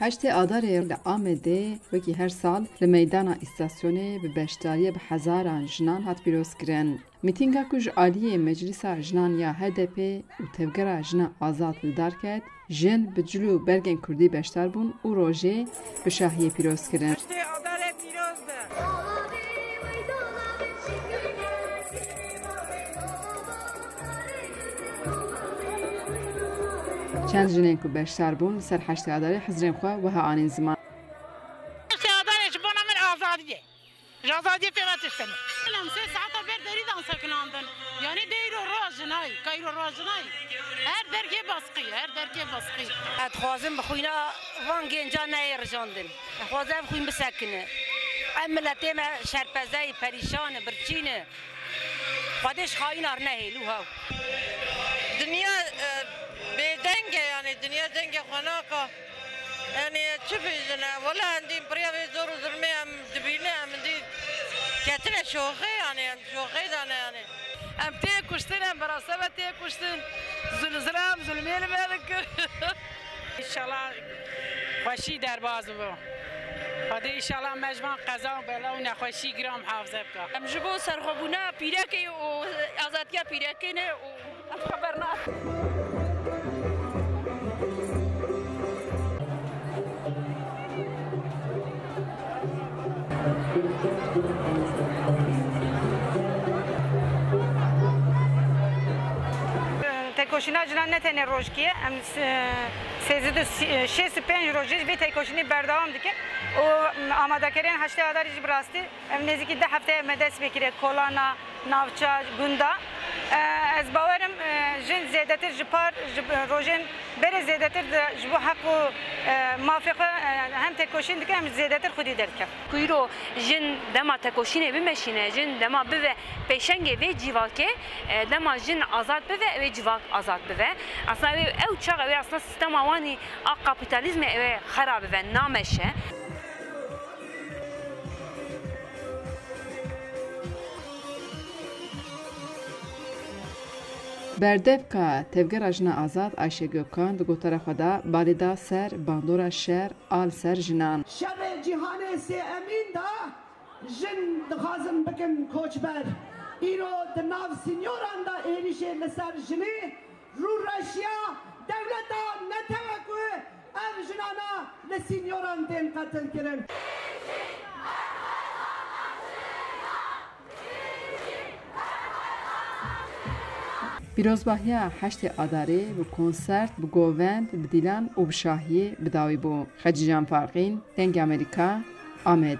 هشت آذر لآمده وکی هر سال لمیدان استاسیون به بشتاری به هزاران جنان هات پیروز کرن. میتینگا کج عالی مجلس جنان یا HDP و تفگر جنان آزاد لدار کرد جن به جلو برگن کردی بشتر بون و روژه به شاهی پیروز کرن. چند جنین که بشتر بون سر هشت آذر حزرین خواه و ها آنین زمان. هشت آذرش بنا من آزادیه. آزادی پیمتش کنه. الان 3 ساعت بر دریدن سکناندن. یعنی دیرو راجنای، کایرو راجنای. هر درکی باسقی، هر درکی باسقی. خوازم بخوینا وان گنجا نیرجاندن. خوازم بخویم بسکنه. ملتی ما شرپزای پریشان برچینه. خودش خاین آرنه لوها. دنیا بدنگه یعنی دنیا دنگه خناقه یعنی چه بیزنه ولی اندیم بریا زور و ظلمه هم دبیله هم اندی کتنه شوخه یعنی شوخه دانه یعنی هم تیه کشتن هم براسبه تیه کشتن زلزلم ظلمیل ملک انشالله خوشی در باز بو خدا انشالله مجموع قضا و بلا و نخوشی گرام حافظه بکا هم جبو سرخوبونه پیرکی و آزادیا پیرکنه و خبرنا تکوشینا جنان نتنه روشکیه ام سیزده 65 روزی به تکوشینی بردام دیگه و آماده کردن 8 آذر براستی ام نزدیکی 10 هفته مدرس بکیره کولانا ناوچا گوندا از باورم جن زیادتر جپار روزن بر زیادتر جبو حق و موافقه هم تکوشین دیگه هم زیادتر خودی درکه کویرو جن دما تکوشینه بمشینه جن دما به پیشنگ و جیواکه دما جن آزاد به و جیواک آزاد به اصلا او چقدر اصلا سیستم وانی کاپیتالیسم خراب و نامشه بردف که تفگر جنا آزاد عایشه گوکان دو طرف خدا بالیدا سر باندورا شهر آل سر جنان. شر جهان سی امین دا جن دخازم بکن کوچبر ایرو دناو سینیوران دا ایریشه لسر جنی رو رشیا دولتا نتوکو ام جنانا لسینیوران دین قتل کرن. پیروزباهی 8 آذر و کنسرت به گووند به دیلان و به شاهی بداوی بو. خدیجه جان فارقین، دنگ امریکا، آمد.